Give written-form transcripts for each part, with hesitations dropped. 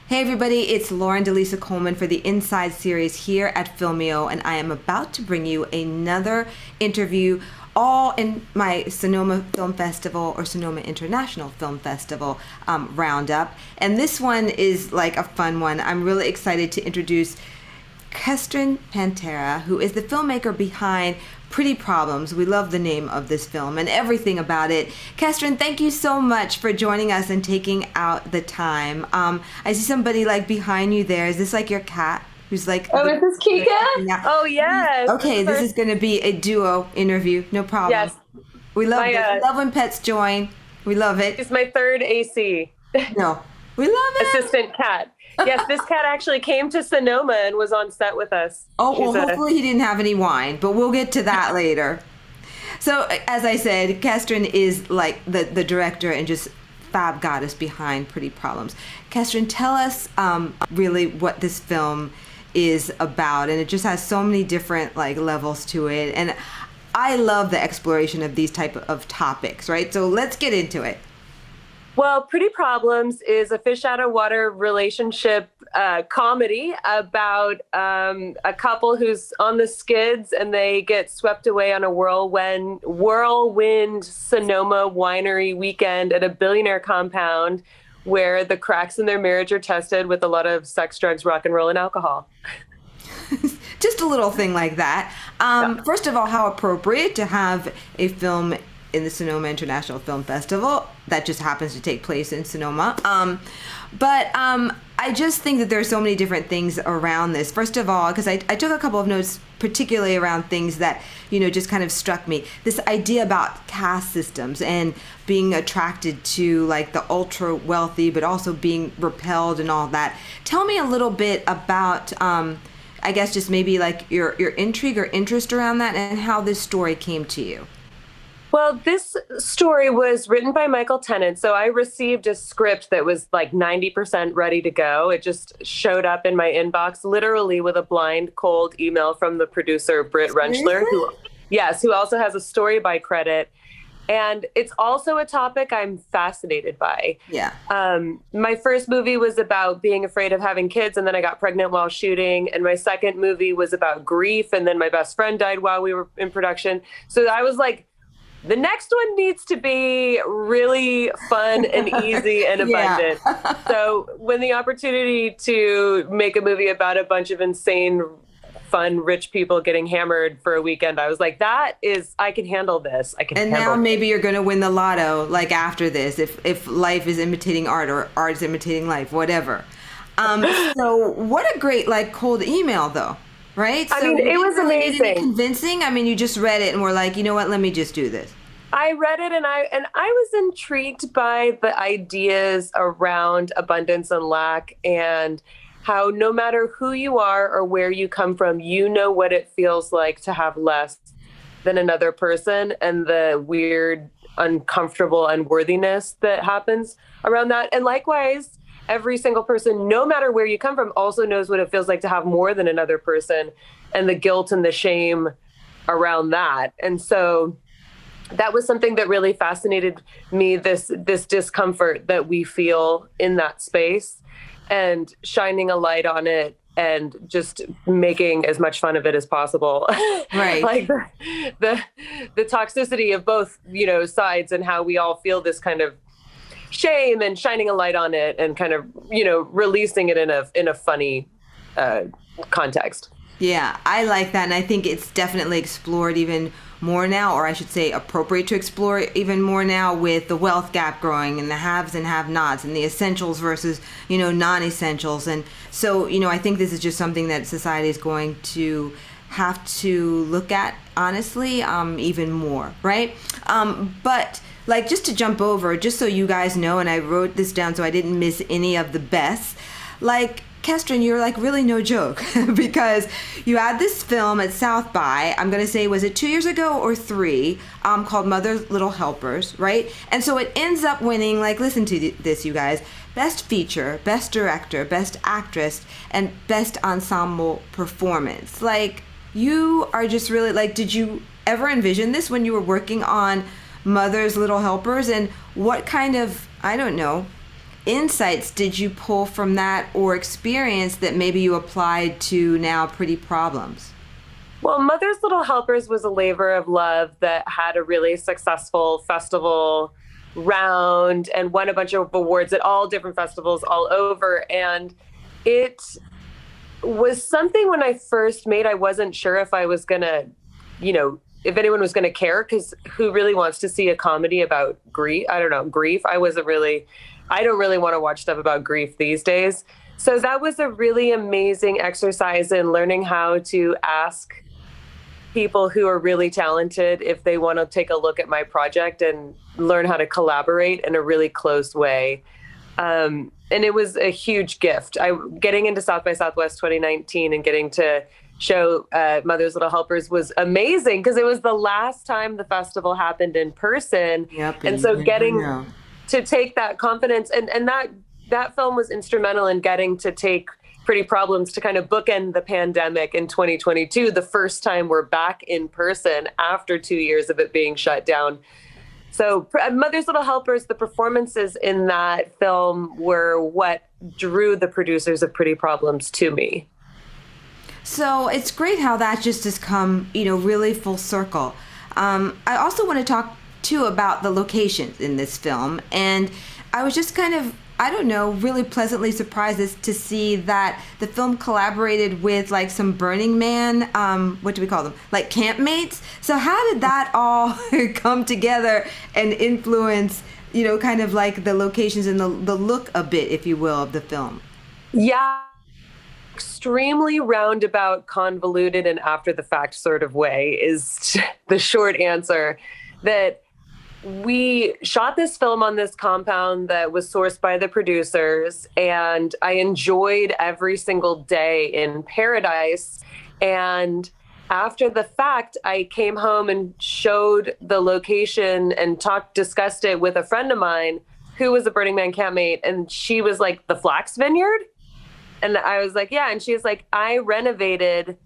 Hey everybody, it's Lauren DeLisa Coleman for the Inside series here at Filmio, and I am about to bring you another interview all in my Sonoma Film Festival or Sonoma International Film Festival roundup. And this one is like a fun one. I'm really excited to introduce Kestrin Pantera, who is the filmmaker behind Pretty Problems. We love the name of this film and everything about it. Kestrin, thank you so much for joining us and taking out the time. I see somebody like behind you there. Is this like your cat? Who's like? Oh, is this Kika? Oh, yes. Okay, this is going to be a duo interview. No problem. Yes. We love it. We love when pets join. We love it. It's my third AC. No, we love it. Assistant cat. Yes, this cat actually came to Sonoma and was on set with us. Oh, well, hopefully he didn't have any wine, but we'll get to that later. So, as I said, Kestrin is like the director and just fab goddess behind Pretty Problems. Kestrin, tell us really what this film is about, and it just has so many different like levels to it, and I love the exploration of these type of topics, right? So let's get into it. Well, Pretty Problems is a fish out of water relationship comedy about a couple who's on the skids and they get swept away on a whirlwind Sonoma winery weekend at a billionaire compound where the cracks in their marriage are tested with a lot of sex, drugs, rock and roll, and alcohol. Just a little thing like that. First of all, how appropriate to have a film in the Sonoma International Film Festival that just happens to take place in Sonoma. But I just think that there are so many different things around this. First of all, because I took a couple of notes, particularly around things that, you know, just kind of struck me. This idea about caste systems and being attracted to like the ultra wealthy, but also being repelled and all that. Tell me a little bit about, I guess, just maybe like your intrigue or interest around that and how this story came to you. Well, this story was written by Michael Tennant. So I received a script that was like 90% ready to go. It just showed up in my inbox, literally with a blind, cold email from the producer, Britt Rentschler, who also has a story by credit. And it's also a topic I'm fascinated by. Yeah. My first movie was about being afraid of having kids, and then I got pregnant while shooting. And my second movie was about grief, and then my best friend died while we were in production. So I was like, the next one needs to be really fun and easy and abundant. Yeah. So when the opportunity to make a movie about a bunch of insane, fun, rich people getting hammered for a weekend, I was like, I can handle this. And now maybe you're going to win the lotto, like after this, if life is imitating art or art is imitating life, whatever. So what a great, like, cold email, though. Right? I mean, it was amazing. Convincing? I mean, you just read it and were like, you know what, let me just do this. I read it and I was intrigued by the ideas around abundance and lack and how no matter who you are or where you come from, you know what it feels like to have less than another person and the weird, uncomfortable unworthiness that happens around that. And likewise, every single person, no matter where you come from, also knows what it feels like to have more than another person and the guilt and the shame around that. And so that was something that really fascinated me, this discomfort that we feel in that space and shining a light on it and just making as much fun of it as possible. Right. Like the toxicity of both, you know, sides and how we all feel this kind of shame and shining a light on it and kind of, you know, releasing it in a funny context. Yeah, I like that. And I think it's definitely explored even more now, or I should say appropriate to explore even more now with the wealth gap growing and the haves and have-nots and the essentials versus, you know, non-essentials. And so, you know, I think this is just something that society is going to have to look at, honestly, even more, right? But like, just to jump over, just so you guys know, and I wrote this down so I didn't miss any of the best, like, Kestrin, you're like really no joke because you had this film at South by, I'm going to say, was it 2 years ago or 3, called Mother's Little Helpers, right? And so it ends up winning, like, listen to this, you guys, Best Feature, Best Director, Best Actress, and Best Ensemble Performance. Like, you are just really, like, did you ever envision this when you were working on Mother's Little Helpers? And what kind of, I don't know, insights did you pull from that or experience that maybe you applied to now Pretty Problems? Well, Mother's Little Helpers was a labor of love that had a really successful festival round and won a bunch of awards at all different festivals all over. And it was something when I first made, I wasn't sure if I was going to, if anyone was going to care, because who really wants to see a comedy about grief? I don't know, grief. I don't really want to watch stuff about grief these days. So that was a really amazing exercise in learning how to ask people who are really talented if they want to take a look at my project and learn how to collaborate in a really close way. And it was a huge gift. Getting into South by Southwest 2019 and getting to show Mother's Little Helpers was amazing because it was the last time the festival happened in person. Yep, and so getting to take that confidence and that film was instrumental in getting to take Pretty Problems to kind of bookend the pandemic in 2022, the first time we're back in person after 2 years of it being shut down. So Mother's Little Helpers, the performances in that film were what drew the producers of Pretty Problems to me. So it's great how that just has come, really full circle. I also want to talk too about the locations in this film. And I was just kind of, really pleasantly surprised to see that the film collaborated with like some Burning Man, what do we call them? Like campmates. So how did that all come together and influence, kind of like the locations and the look a bit, if you will, of the film? Yeah. Extremely roundabout, convoluted, and after the fact sort of way is the short answer. That we shot this film on this compound that was sourced by the producers, and I enjoyed every single day in paradise. And after the fact, I came home and showed the location and discussed it with a friend of mine who was a Burning Man campmate, and she was like, the Flax Vineyard? And I was like, yeah. And she was like, I renovated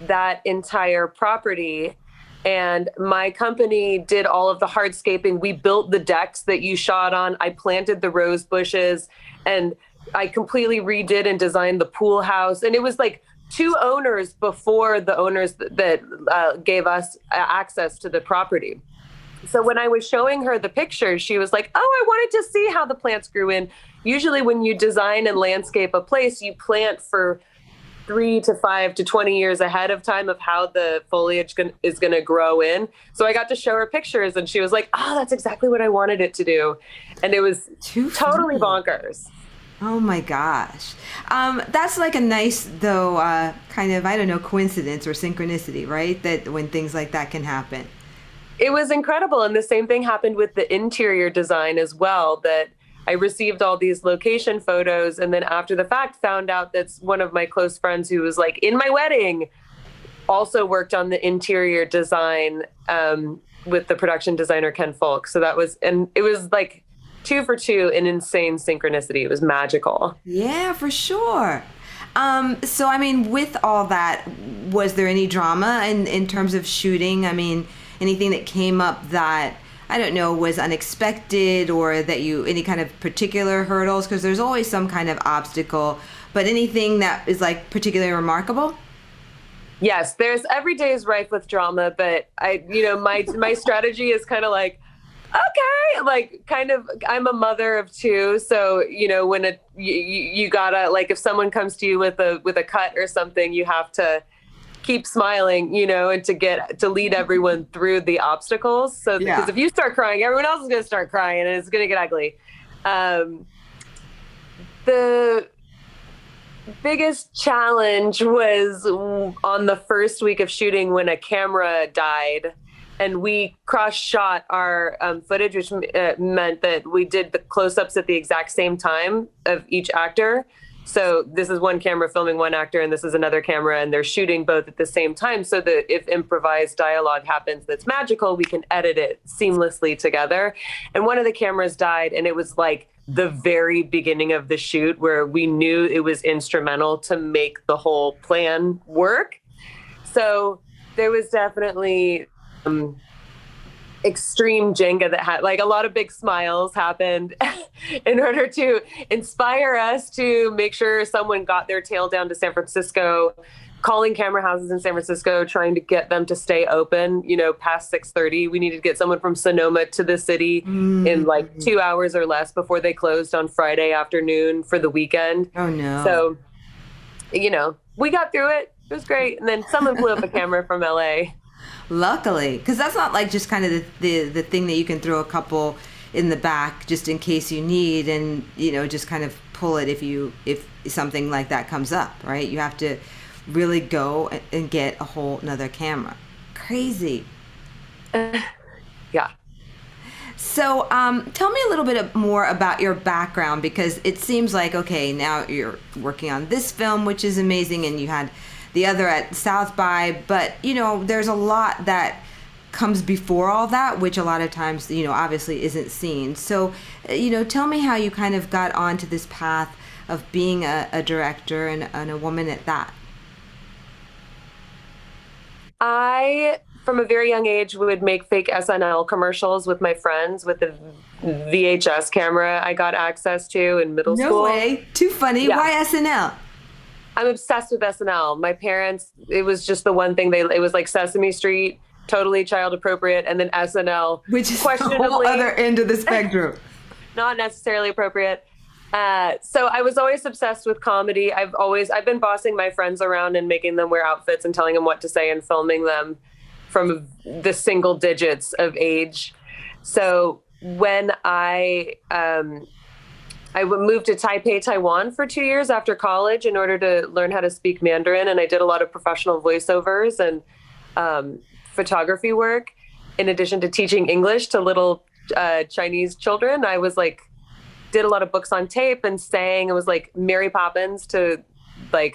that entire property and my company did all of the hardscaping. We built the decks that you shot on. I planted the rose bushes and I completely redid and designed the pool house. And it was like 2 owners before the owners that gave us access to the property. So when I was showing her the pictures, she was like, oh, I wanted to see how the plants grew in. Usually when you design and landscape a place, you plant for 3 to 5 to 20 years ahead of time of how the foliage is going to grow in. So I got to show her pictures and she was like, oh, that's exactly what I wanted it to do. And it was totally bonkers. Oh my gosh. That's like a nice, though, kind of, coincidence or synchronicity, right? That when things like that can happen. It was incredible. And the same thing happened with the interior design as well, that I received all these location photos. And then after the fact, found out that's one of my close friends who was like in my wedding, also worked on the interior design with the production designer, Ken Folk. So it was like 2 for 2 in insane synchronicity. It was magical. Yeah, for sure. So, with all that, was there any drama in terms of shooting? Anything that came up that, was unexpected or that any kind of particular hurdles? Because there's always some kind of obstacle, but anything that is like particularly remarkable? Yes, every day is rife with drama, but my strategy is kind of like, okay, like kind of, I'm a mother of 2. So, when you gotta, like, if someone comes to you with a cut or something, you have to keep smiling, and to lead everyone through the obstacles. So, because if you start crying, everyone else is going to start crying and it's going to get ugly. The biggest challenge was on the first week of shooting when a camera died and we cross-shot our footage, which meant that we did the close-ups at the exact same time of each actor. So this is one camera filming one actor and this is another camera and they're shooting both at the same time so that if improvised dialogue happens that's magical, we can edit it seamlessly together. And one of the cameras died and it was like the very beginning of the shoot where we knew it was instrumental to make the whole plan work. So there was definitely extreme Jenga that had like a lot of big smiles happened in order to inspire us to make sure someone got their tail down to San Francisco, calling camera houses in San Francisco, trying to get them to stay open, past 6:30. We needed to get someone from Sonoma to the city in like 2 hours or less before they closed on Friday afternoon for the weekend. Oh no. So, we got through it. It was great. And then someone blew up a camera from LA. Luckily, because that's not like just kind of the thing that you can throw a couple in the back just in case you need, and just kind of pull it if something like that comes up, right? You have to really go and get a whole nother camera. Crazy. Yeah. So tell me a little bit more about your background, because it seems like, okay, now you're working on this film, which is amazing, and you had the other at South by, but there's a lot that comes before all that, which a lot of times obviously isn't seen. So tell me how you kind of got onto this path of being a director and a woman at that. I, from a very young age, would make fake SNL commercials with my friends with the VHS camera I got access to in middle school. No way. Too funny. Yeah. Why SNL? I'm obsessed with SNL. My parents, it was just the one thing it was like Sesame Street, totally child appropriate, and then SNL, which is the whole other end of the spectrum. Not necessarily appropriate. So I was always obsessed with comedy. I've been bossing my friends around and making them wear outfits and telling them what to say and filming them from the single digits of age. So when I moved to Taipei, Taiwan for 2 years after college in order to learn how to speak Mandarin. And I did a lot of professional voiceovers and photography work. In addition to teaching English to little Chinese children, I was did a lot of books on tape and sang. It was like Mary Poppins to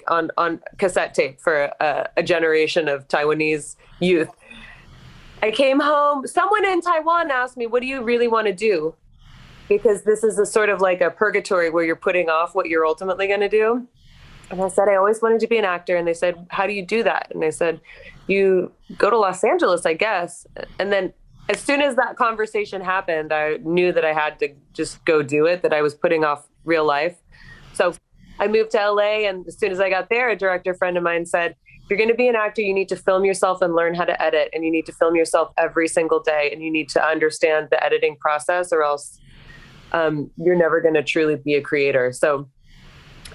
on cassette tape for a generation of Taiwanese youth. I came home. Someone in Taiwan asked me, what do you really want to do? Because this is a sort of like a purgatory where you're putting off what you're ultimately going to do. And I said, I always wanted to be an actor. And they said, how do you do that? And I said, you go to Los Angeles, I guess. And then as soon as that conversation happened, I knew that I had to just go do it, that I was putting off real life. So I moved to LA. And as soon as I got there, a director friend of mine said, if you're going to be an actor, you need to film yourself and learn how to edit. And you need to film yourself every single day. And you need to understand the editing process, or else you're never going to truly be a creator. So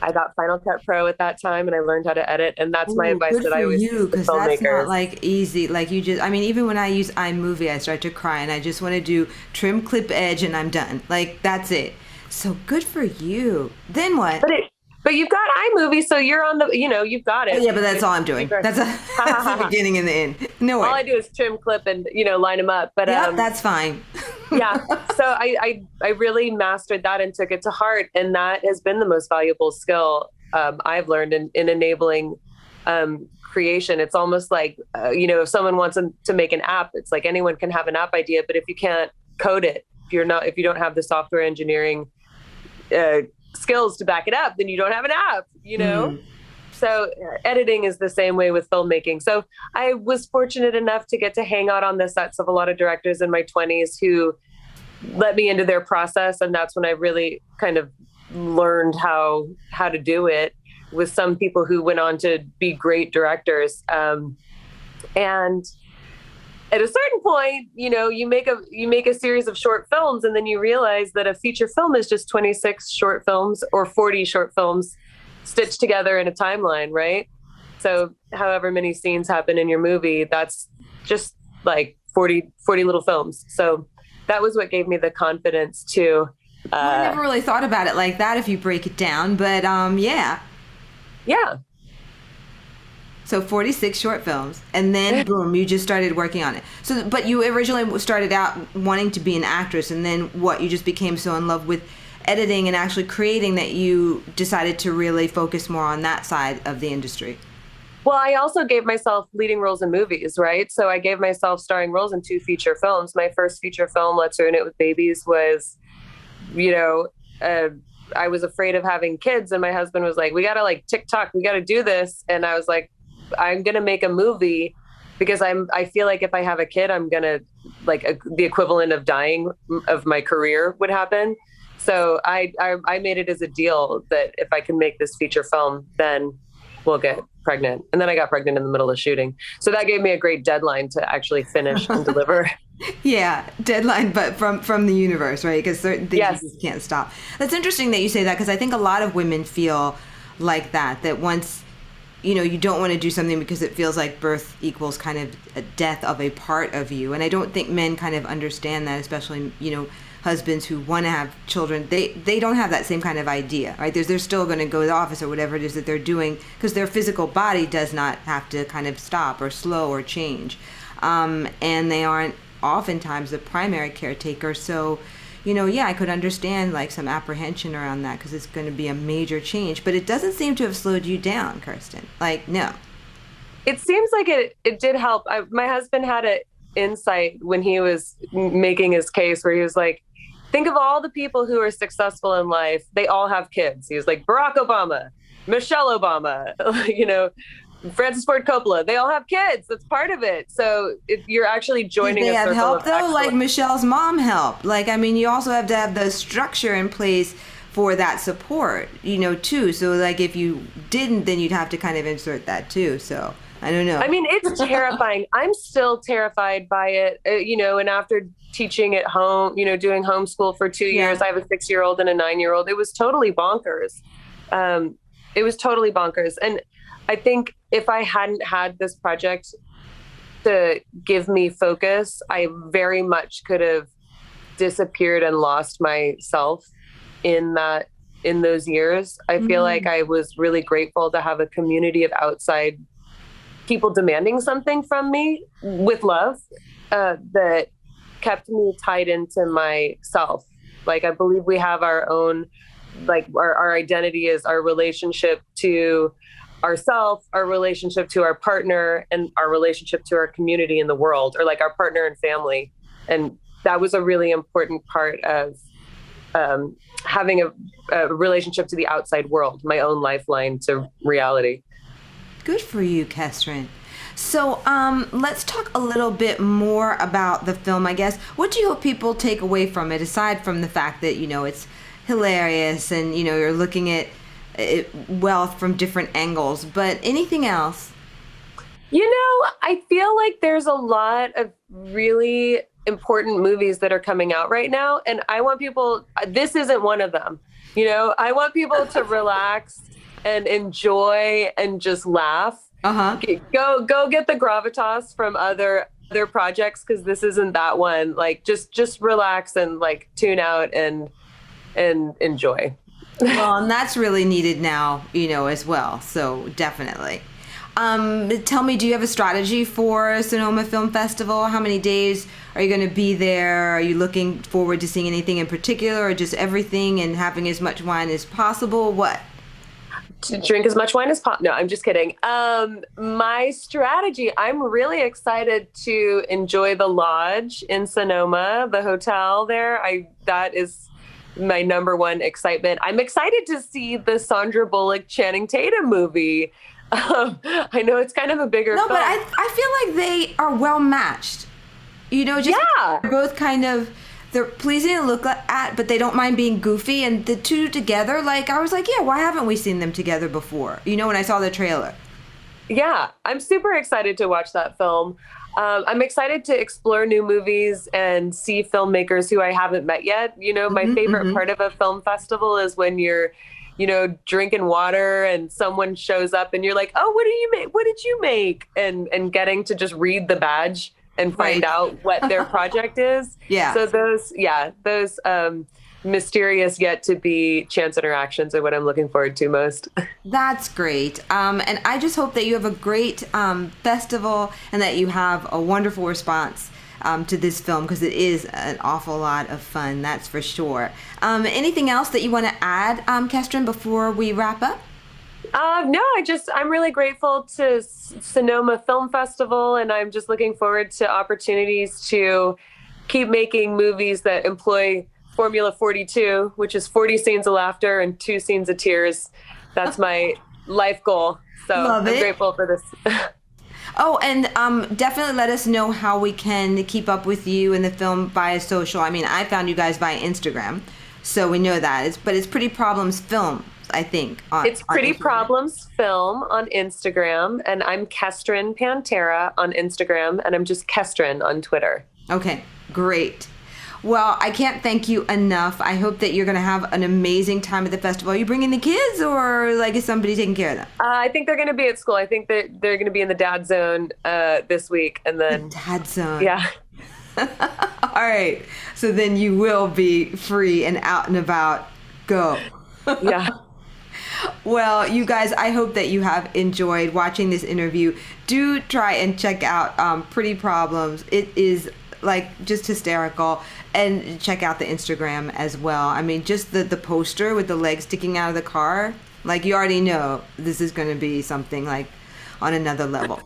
I got Final Cut Pro at that time, and I learned how to edit. And that's my advice that I always give to because that's not easy. Even when I use iMovie, I start to cry, and I just want to do trim, clip, edge, and I'm done. That's it. So good for you. Then what? But you've got iMovie, so you're on the, you've got it. Yeah, but that's all I'm doing. That's the beginning and the end. No way. All I do is trim, clip, and, line them up. But that's fine. Yeah. So I really mastered that and took it to heart. And that has been the most valuable skill I've learned in enabling creation. It's almost like, if someone wants to make an app, it's like anyone can have an app idea, but if you can't code it, if you don't have the software engineering skills to back it up, then you don't have an app, So editing is the same way with filmmaking. So I was fortunate enough to get to hang out on the sets of a lot of directors in my 20s who let me into their process. And that's when I really kind of learned how to do it, with some people who went on to be great directors. And at a certain point, you make a series of short films, and then you realize that a feature film is just 26 short films or 40 short films stitched together in a timeline, right? So however many scenes happen in your movie, that's just like 40 little films. So that was what gave me the confidence to... I never really thought about it like that if you break it down, but yeah. Yeah. So 46 short films, and then boom, you just started working on it. So, but you originally started out wanting to be an actress, and then what? You just became so in love with editing and actually creating that you decided to really focus more on that side of the industry. Well, I also gave myself leading roles in movies, right? So I gave myself starring roles in 2 feature films. My first feature film, Let's Ruin It with Babies, was, I was afraid of having kids, and my husband was like, we got to TikTok, we got to do this. And I was like, I'm going to make a movie because I feel like if I have a kid, I'm going to the equivalent of dying of my career would happen. So I made it as a deal that if I can make this feature film, then we'll get pregnant. And then I got pregnant in the middle of shooting. So that gave me a great deadline to actually finish and deliver. Yeah, deadline, but from the universe, right? Because certain things Yes. you just can't stop. That's interesting that you say that, because I think a lot of women feel like that once, you don't want to do something because it feels like birth equals kind of a death of a part of you. And I don't think men kind of understand that, especially, husbands who want to have children. They don't have that same kind of idea, right? They're still going to go to the office or whatever it is that they're doing, because their physical body does not have to kind of stop or slow or change. And they aren't oftentimes the primary caretaker. So, I could understand like some apprehension around that, because it's going to be a major change. But it doesn't seem to have slowed you down, Kirsten. Like, no. It seems like it did help. My husband had an insight when he was making his case, where he was like, think of all the people who are successful in life. They all have kids. He was like, Barack Obama, Michelle Obama, Francis Ford Coppola. They all have kids. That's part of it. So you're actually joining Did they a have circle help of though? excellence. Like Michelle's mom helped. Like, I mean, you also have to have the structure in place for that support, too. So like if you didn't, then you'd have to kind of insert that too. So I don't know. I mean, it's terrifying. I'm still terrified by it, and after teaching at home, doing homeschool for 2 years, I have a 6-year-old and a 9-year-old. It was totally bonkers. It was totally bonkers. And I think if I hadn't had this project to give me focus, I very much could have disappeared and lost myself in those years. I feel like I was really grateful to have a community of outside people demanding something from me with love, that kept me tied into myself. Like, I believe we have our own, like our identity is our relationship to ourself, our relationship to our partner, and our relationship to our community in the world, or like our partner and family. And that was a really important part of having a relationship to the outside world, my own lifeline to reality. Good for you, Kestrin. So let's talk a little bit more about the film, I guess. What do you hope people take away from it, aside from the fact that, it's hilarious and, you're looking at wealth from different angles, but anything else? I feel like there's a lot of really important movies that are coming out right now. And I want people, this isn't one of them. I want people to relax and enjoy and just laugh. Go get the gravitas from other projects, because this isn't that one. Like, just relax and like tune out and enjoy. Well, and that's really needed now, as well. So definitely. Tell me, do you have a strategy for Sonoma Film Festival? How many days are you going to be there? Are you looking forward to seeing anything in particular, or just everything and having as much wine as possible? What? To drink as much wine as possible. No, I'm just kidding. My strategy, I'm really excited to enjoy the lodge in Sonoma, the hotel there. That is my number one excitement. I'm excited to see the Sandra Bullock Channing Tatum movie. I know it's kind of a bigger film. But I feel like they are well matched. They're both kind of, they're pleasing to look at, but they don't mind being goofy. And the two together, like, I was like, yeah, why haven't we seen them together before? When I saw the trailer. Yeah, I'm super excited to watch that film. I'm excited to explore new movies and see filmmakers who I haven't met yet. My favorite part of a film festival is when you're, drinking water and someone shows up and you're like, oh, what do you make? What did you make? And getting to just read the badge and find out what their project is. Yeah. So those mysterious yet to be chance interactions are what I'm looking forward to most. That's great. And I just hope that you have a great festival and that you have a wonderful response to this film, because it is an awful lot of fun, that's for sure. Anything else that you want to add, Kestrin, before we wrap up? No, I'm really grateful to Sonoma Film Festival, and I'm just looking forward to opportunities to keep making movies that employ Formula 42, which is 40 scenes of laughter and 2 scenes of tears. That's my life goal. So I'm grateful for this. Oh, and definitely let us know how we can keep up with you and the film via social. I mean, I found you guys via Instagram, so we know that. But it's Pretty Problems Film, I think. It's Pretty Problems Film on Instagram, and I'm Kestrin Pantera on Instagram, and I'm just Kestrin on Twitter. Okay, great. Well, I can't thank you enough. I hope that you're going to have an amazing time at the festival. Are you bringing the kids, or is somebody taking care of them? I think they're going to be at school. I think that they're going to be in the dad zone this week, and then the dad zone. Yeah. All right. So then you will be free and out and about. Go. Yeah. Well, you guys, I hope that you have enjoyed watching this interview. Do try and check out Pretty Problems. It is just hysterical. And check out the Instagram as well. I mean, just the poster with the legs sticking out of the car. You already know this is going to be something on another level.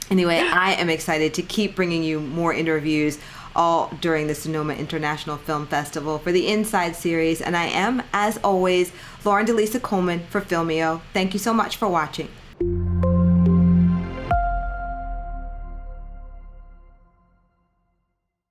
Anyway, I am excited to keep bringing you more interviews all during the Sonoma International Film Festival for the Inside series. And I am, as always, Lauren DeLisa Coleman for Filmio. Thank you so much for watching.